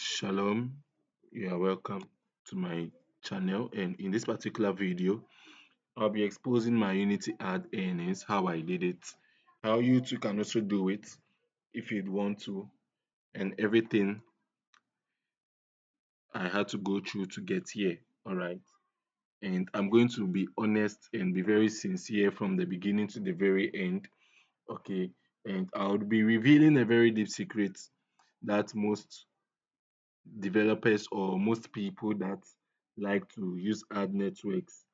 Shalom, you are welcome to my channel, and in this particular video I'll be exposing my Unity ad earnings, how I did it, how you too can also do it if you'd want to, and everything I had to go through to get here. All right, and I'm going to be honest and be very sincere from the beginning to the very end. Okay, and I'll be revealing a very deep secret that most developers or most people that like to use ad networks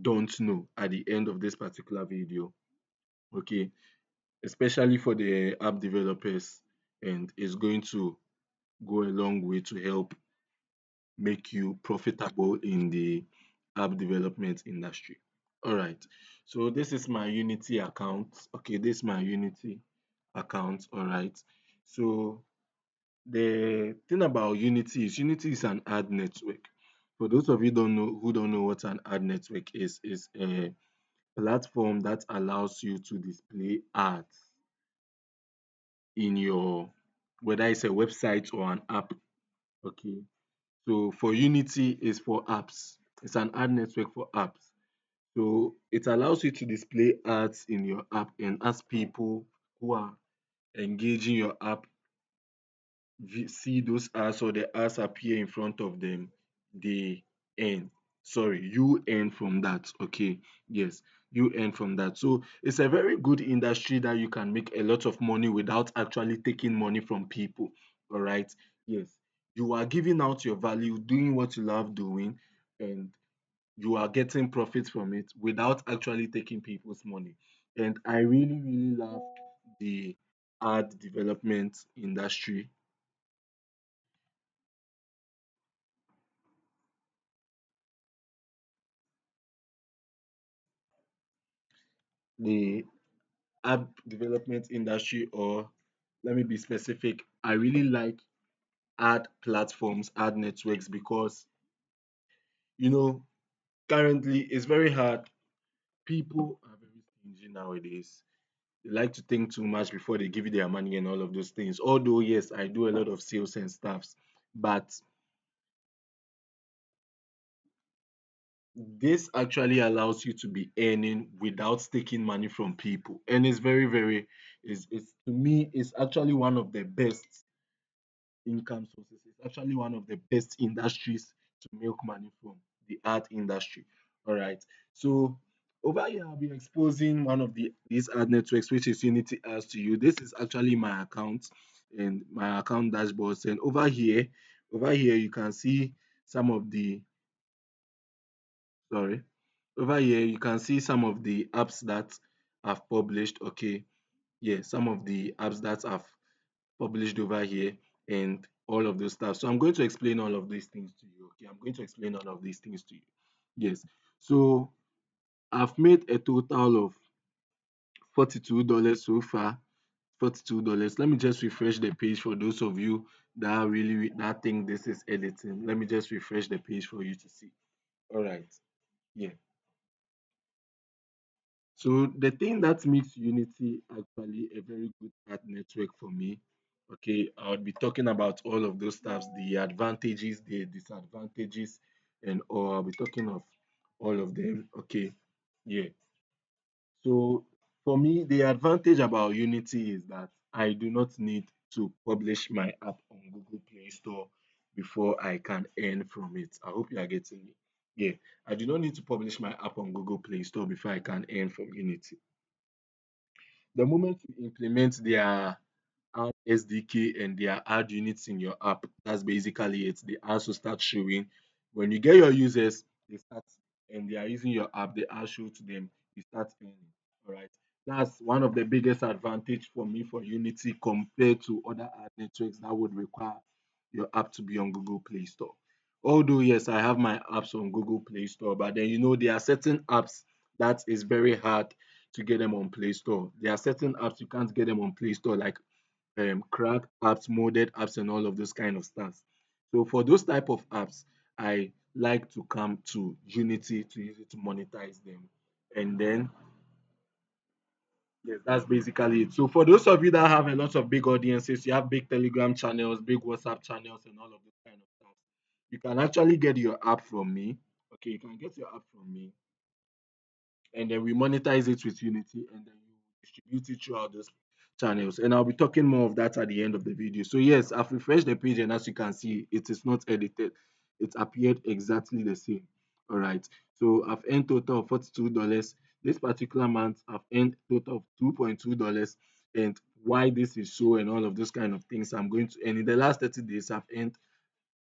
don't know at the end of this particular video. Okay, especially for the app developers, and it's going to go a long way to help make you profitable in the app development industry. All right, so this is my Unity account. Okay, this is my Unity account. All right, so the thing about Unity is an ad network. For those of you don't know what an ad network is a platform that allows you to display ads in your, whether it's a website or an app. Okay. So for Unity is for apps. It's an ad network for apps. So it allows you to display ads in your app, and as people who are engaging your app see those ads or the ads appear in front of them, they earn. Sorry, you earn from that. Okay. Yes, you earn from that. So it's a very good industry that you can make a lot of money without actually taking money from people. All right. Yes. You are giving out your value, doing what you love doing, and you are getting profits from it without actually taking people's money. And I really, really love the ad development industry. The app development industry, or let me be specific, I really like ad platforms, ad networks, because you know currently it's very hard. People are very stingy nowadays. They like to think too much before they give you their money and all of those things. Although yes, I do a lot of sales and stuffs, but this actually allows you to be earning without taking money from people, and it's very very is to me it's actually one of the best income sources. It's actually one of the best industries to make money from, the art industry. All right. So over here, I'll be exposing one of these ad networks, which is Unity Ads to you. This is actually my account and my account dashboards. And over here, you can see some of the sorry. Over here, you can see some of the apps that I've published. Okay. Yeah, some of the apps that I've published over here and all of those stuff. So I'm going to explain all of these things to you. Okay, I'm going to explain all of these things to you. Yes. So I've made a total of $42 so far. $42. Let me just refresh the page for those of you that really that think this is editing. Let me just refresh the page for you to see. All right. Yeah. So the thing that makes Unity actually a very good ad network for me, okay, I'll be talking about all of those stuffs, the advantages, the disadvantages, and all. I'll be talking of all of them. Okay, yeah. So for me, the advantage about Unity is that I do not need to publish my app on Google Play Store before I can earn from it. I hope you are getting me. Yeah, I do not need to publish my app on Google Play Store before I can earn from Unity. The moment you implement their ad SDK and their ad units in your app, that's basically it. The ads will start showing. When you get your users, they start and they are using your app, the ads show to them, you start earning. All right. That's one of the biggest advantage for me for Unity compared to other ad networks that would require your app to be on Google Play Store. Although yes, I have my apps on Google Play Store, but then there are certain apps that is very hard to get them on Play Store. There are certain apps you can't get them on Play Store, like cracked apps, modded apps, and all of those kind of stuff. So for those type of apps, I like to come to Unity to use it to monetize them. And then Yes, that's basically it. So for those of you that have a lot of big audiences, you have big Telegram channels, big WhatsApp channels, and all of this kind of stuff, you can actually get your app from me. Okay, you can get your app from me, and then we monetize it with Unity, and then you distribute it throughout those channels. And I'll be talking more of that at the end of the video. So yes, I've refreshed the page, and as you can see, it is not edited. It appeared exactly the same. All right. So I've earned total of $42. This particular month, I've earned total of $2.2. And why this is so and all of those kind of things, I'm going to. And in the last 30 days, I've earned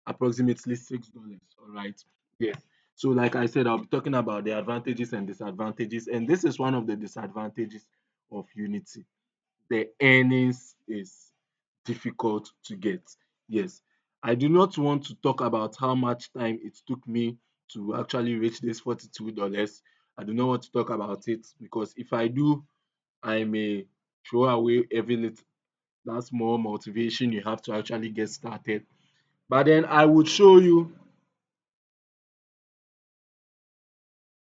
approximately $6. All right. Yes. So, like I said, I'll be talking about the advantages and disadvantages. And this is one of the disadvantages of Unity. The earnings is difficult to get. Yes. I do not want to talk about how much time it took me to actually reach this $42. I do not want to talk about it because if I do, I may throw away every little that small motivation you have to actually get started. But then I would show you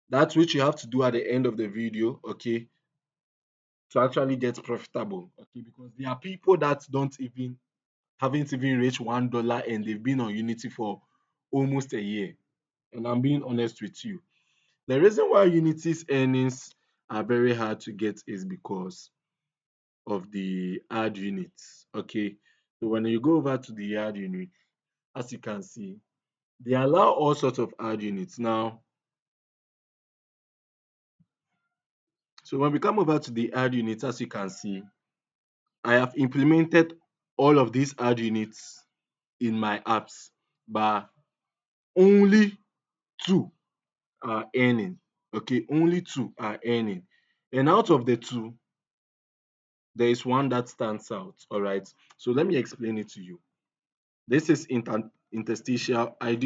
that's which you have to do at the end of the video, okay, to actually get profitable, okay, because there are people that don't even haven't even reached $1 and they've been on Unity for almost a year. And I'm being honest with you. The reason why Unity's earnings are very hard to get is because of the ad units, okay. So when you go over to the ad unit, as you can see, they allow all sorts of ad units now. So when we come over to the ad units, as you can see, I have implemented all of these ad units in my apps, but only two are earning. Okay, only two are earning. And out of the two, there is one that stands out. All right. So let me explain it to you. This is interstitial. I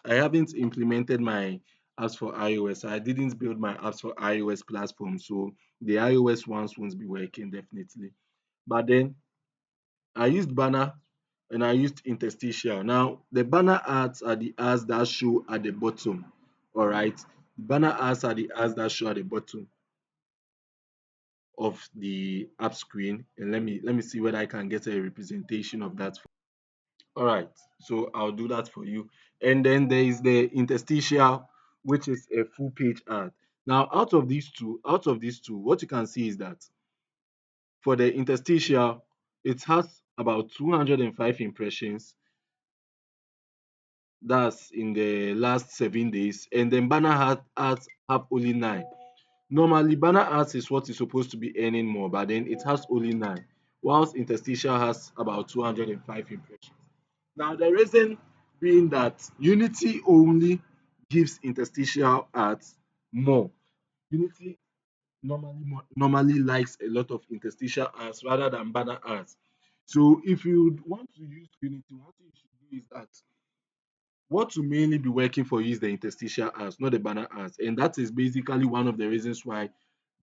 haven't implemented my apps for iOS. I didn't build my apps for iOS platform. So the iOS ones won't be working definitely. But then I used banner and I used interstitial. Now, the banner ads are the ads that show at the bottom. All right. The banner ads are the ads that show at the bottom of the app screen. And let me see whether I can get a representation of that. All right. So I'll do that for you. And then there is the interstitial, which is a full page ad. Now, out of these two, what you can see is that for the interstitial, it has about 205 impressions. That's in the last 7 days. And then banner ads have only nine. Normally, banner ads is what is supposed to be earning more, but then it has only nine, whilst interstitial has about 205 impressions. Now, the reason being that Unity only gives interstitial ads more. Unity normally likes a lot of interstitial ads rather than banner ads. So, if you want to use Unity, what you should do is that what will mainly be working for you is the interstitial ads, not the banner ads. And that is basically one of the reasons why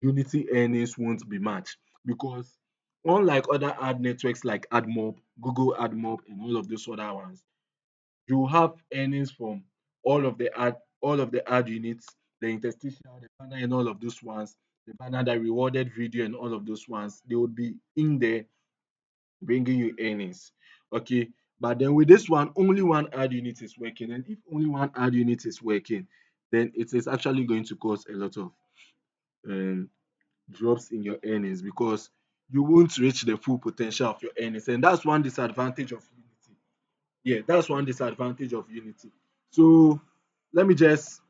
Unity earnings won't be matched. Because unlike other ad networks like Admob, Google Admob, and all of those other ones, you have earnings from all of the ad units, the interstitial, the banner, and all of those ones, the banner, the rewarded video, and all of those ones. They would be in there bringing you earnings. Okay. But then with this one, only one ad unit is working. And if only one ad unit is working, then it is actually going to cause a lot of um, drops in your earnings because you won't reach the full potential of your earnings. And that's one disadvantage of Unity. Yeah, that's one disadvantage of Unity. So let me just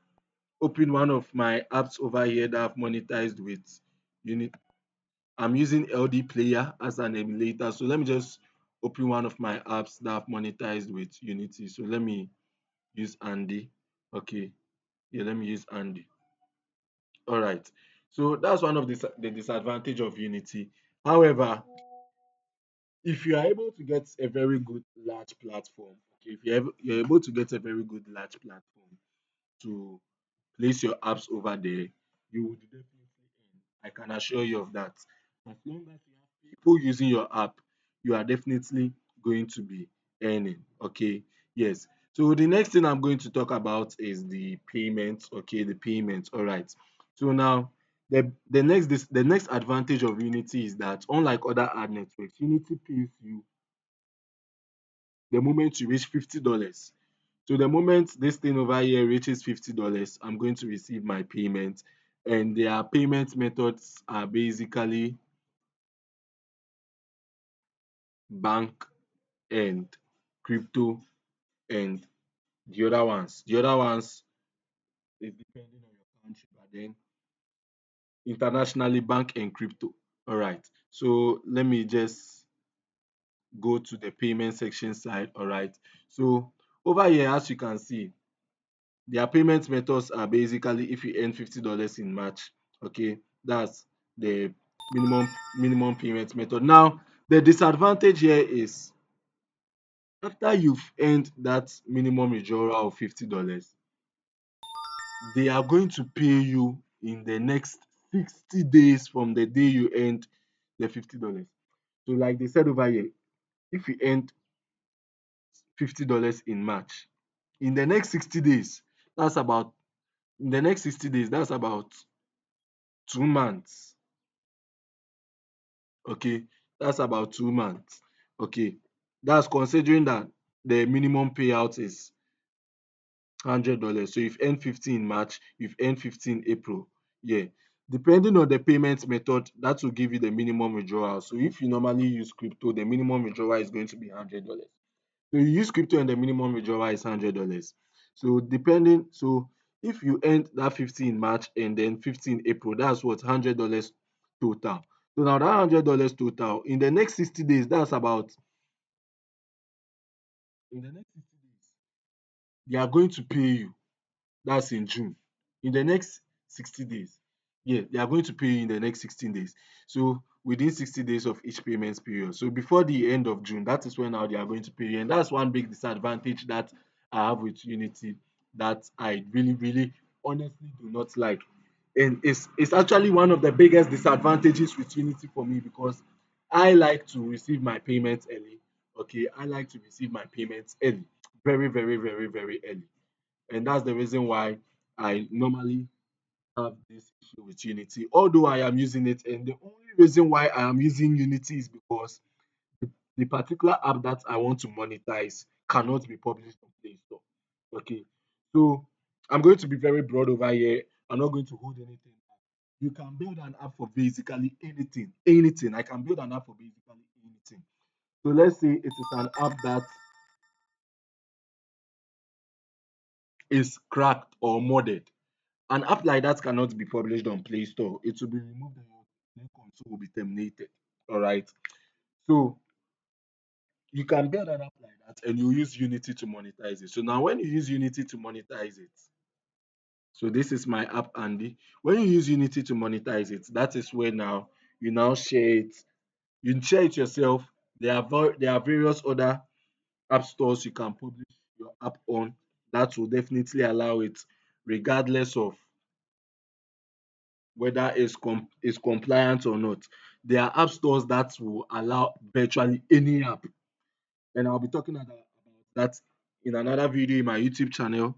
open one of my apps over here that I've monetized with Unity. I'm using LD Player as an emulator. So let me just open one of my apps that I've monetized with Unity. So let me use Andy. Okay. Yeah, let me use Andy. All right. So that's one of the disadvantage of Unity. However, if you are able to get a very good large platform, okay, if you're able to get a very good large platform to place your apps over there, you would definitely earn. I can assure you of that. As long as you have people using your app, you are definitely going to be earning. Okay. Yes. So the next thing I'm going to talk about is the payment. Okay, the payment. All right. So now the next advantage of Unity is that unlike other ad networks, Unity pays you the moment you reach $50. So the moment this thing over here reaches $50, I'm going to receive my payment. And their payment methods are basically bank and crypto and the other ones. The other ones is depending on your country, but then internationally bank and crypto. All right. So let me just go to the payment section side. All right. So over here, as you can see, their payment methods are basically if you earn $50 in March, okay, that's the minimum payment method. Now, the disadvantage here is after you've earned that minimum withdrawal of $50, they are going to pay you in the next 60 days from the day you earned the $50. So, like they said over here, if you earned $50 in March, in the next 60 days, that's about in the next 60 days, that's about 2 months. Okay, that's about 2 months. Okay, that's considering that the minimum payout is $100. So you've earned 50 in March, you've earned 50 in April. Yeah. Depending on the payment method, that will give you the minimum withdrawal. So if you normally use crypto, the minimum withdrawal is going to be $100. So you use crypto and the minimum withdrawal is $100. So if you earned that 50 in March and then 50 in April, that's what $100 total. So now that $100 total in the next 60 days, that's about in the next 60 days, they are going to pay you. That's in June. In the next 60 days. Yeah, they are going to pay you in the next 16 days. So within 60 days of each payment period. So before the end of June, that is when now they are going to pay you. And that's one big disadvantage that I have with Unity that I really, really honestly do not like. And it's actually one of the biggest disadvantages with Unity for me because I like to receive my payments early. Okay, I like to receive my payments early. Very, very, very, very early. And that's the reason why I normally have this issue with Unity. Although I am using it, and the only reason why I am using Unity is because the particular app that I want to monetize cannot be published on Play Store. Okay, so I'm going to be very broad over here. I'm not going to hold anything. You can build an app for basically anything. Anything. I can build an app for basically anything. So let's say it is an app that is cracked or modded. An app like that cannot be published on Play Store. It will be removed and your Play console will be terminated. All right. So you can build an app like that and you use Unity to monetize it. So now when you use Unity to monetize it, so this is my app Andy. When you use Unity to monetize it, that is where now you now share it. You share it yourself. There are various other app stores you can publish your app on that will definitely allow it, regardless of whether it's compliant or not. There are app stores that will allow virtually any app, and I'll be talking about that in another video in my YouTube channel.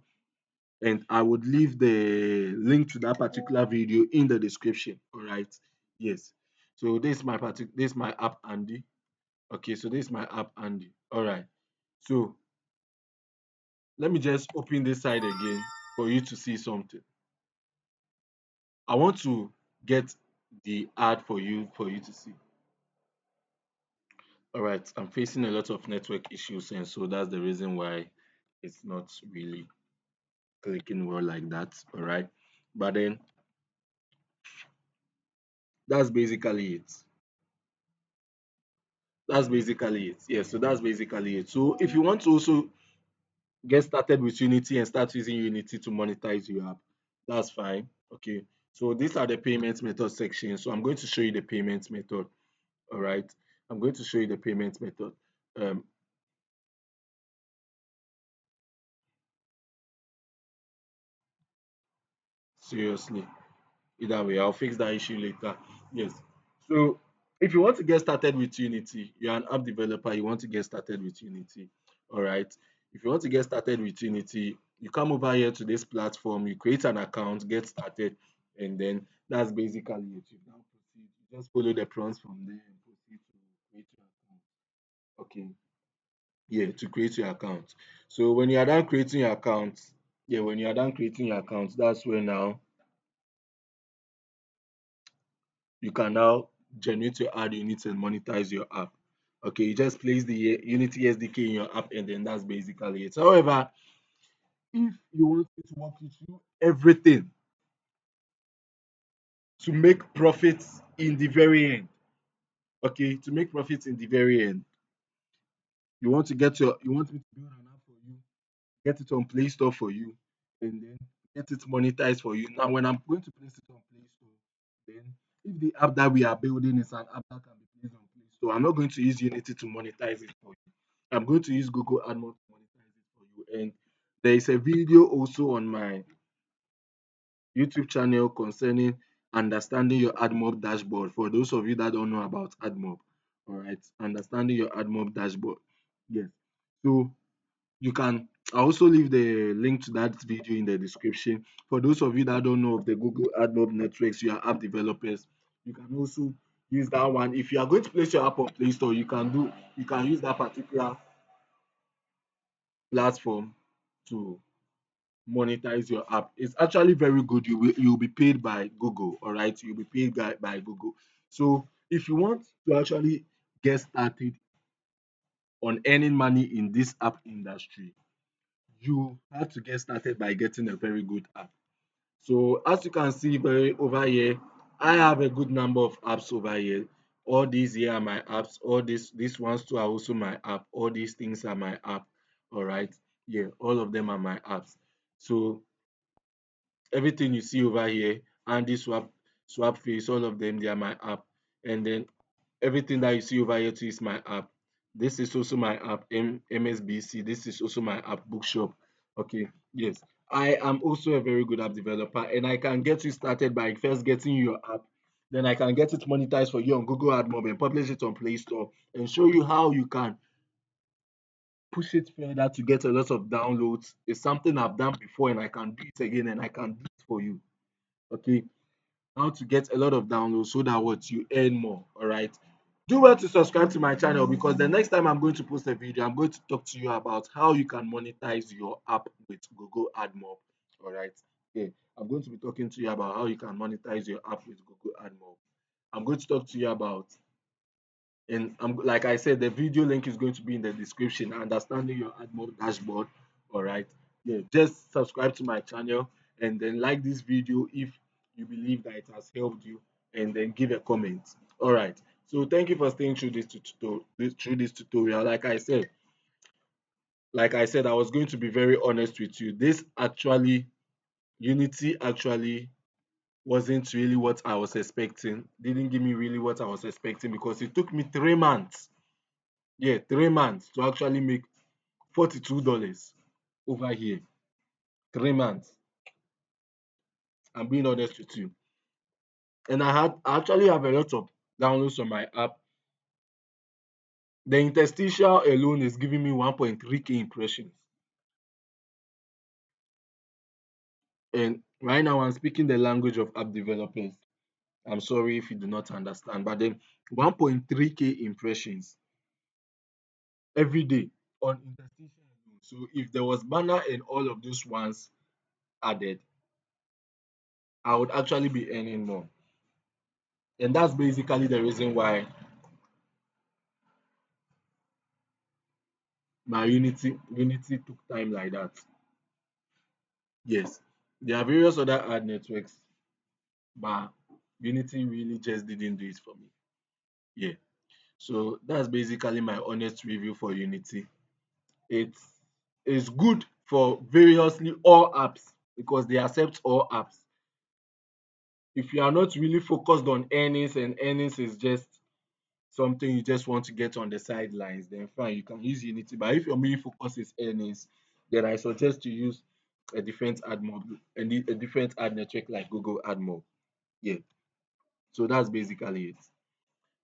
And I would leave the link to that particular video in the description. All right. Yes. So this is my app Andy. Okay, so this is my app Andy. All right. So let me just open this side again for you to see something. I want to get the ad for you to see. All right, I'm facing a lot of network issues, and so that's the reason why it's not really clicking well like that. All right, but then that's basically it. That's basically it. Yeah, so that's basically it. So if you want to also get started with Unity and start using Unity to monetize your app, that's fine. Okay, so these are the payment method section. So I'm going to show you the payment method. All right, I'm going to show you the payment method. Um, Seriously. Either way, I'll fix that issue later. Yes. So if you want to get started with Unity, you're an app developer, you want to get started with Unity. All right. If you want to get started with Unity, you come over here to this platform, you create an account, get started, and then That's basically it. You now proceed. You just follow the prompts from there and proceed to create your account. Okay. Yeah, to create your account. So when you are done creating your account, yeah, when you are done creating your account, that's when now you can now generate your ad units and monetize your app. Okay, you just place the Unity SDK in your app, and then that's basically it. However, if you want me to walk you through everything to make profits in the very end, okay, to make profits in the very end, you want me to build an app for you, get it on Play Store for you, and then get it monetized for you. Now, when I'm going to place it on Play Store, then if the app that we are building is an app that can be placed on Play Store, I'm not going to use Unity to monetize it for you. I'm going to use Google Admob to monetize it for you. And there is a video also on my YouTube channel concerning understanding your Admob dashboard. For those of you that don't know about Admob, all right, understanding your Admob dashboard. Yes. So you can I also leave the link to that video in the description. For those of you that don't know of the Google Admob networks, you are app developers, you can also use that one. If you are going to place your app on Play Store, you can use that particular platform to monetize your app. It's actually very good. You'll be paid by Google, all right? You'll be paid by Google. So if you want to actually get started on earning money in this app industry, you have to get started by getting a very good app. So as you can see very over here, I have a good number of apps over here. All these here are my apps. All these ones too are also my app. All these things are my app. All right. Yeah, all of them are my apps. So everything you see over here, Andy swap face, all of them they are my app. And then everything that you see over here too is my app. This is also my app, MSBC. This is also my app, Bookshop. Okay, yes. I am also a very good app developer, and I can get you started by first getting your app. Then I can get it monetized for you on Google AdMob and publish it on Play Store and show you how you can push it further to get a lot of downloads. It's something I've done before, and I can do it again, and I can do it for you. Okay, how to get a lot of downloads so that what you earn more. All right, do well to subscribe to my channel, because the next time I'm going to post a video, I'm going to talk to you about how you can monetize your app with Google AdMob. All right, yeah, I'm going to be talking to you about how you can monetize your app with Google AdMob. I'm going to talk to you about, and like I said, the video link is going to be in the description. Understanding your AdMob dashboard. All right. Yeah. Just subscribe to my channel and then like this video if you believe that it has helped you, and then give a comment. All right. So thank you for staying through this tutorial. Like I said, I was going to be very honest with you. This actually Unity actually wasn't really what I was expecting. Didn't give me really what I was expecting, because it took me 3 months, yeah, 3 months to actually make $42 over here. 3 months. I'm being honest with you. And I actually have a lot of downloads on my app. The interstitial alone is giving me 1.3K impressions. And right now I'm speaking the language of app developers. I'm sorry if you do not understand, but then 1.3K impressions every day on interstitial alone. So if there was banner and all of those ones added, I would actually be earning more. And that's basically the reason why my Unity took time like that. Yes, there are various other ad networks, but Unity really just didn't do it for me. Yeah. So that's basically my honest review for Unity. It's it's good for variously all apps, because they accept all apps. If you are not really focused on earnings, and earnings is just something you just want to get on the sidelines, then fine, you can use Unity. But if your main focus is earnings, then I suggest you use a different ad mob and a different ad network like Google AdMob. Yeah. So that's basically it.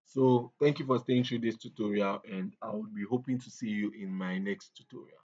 So thank you for staying through this tutorial, and I will be hoping to see you in my next tutorial.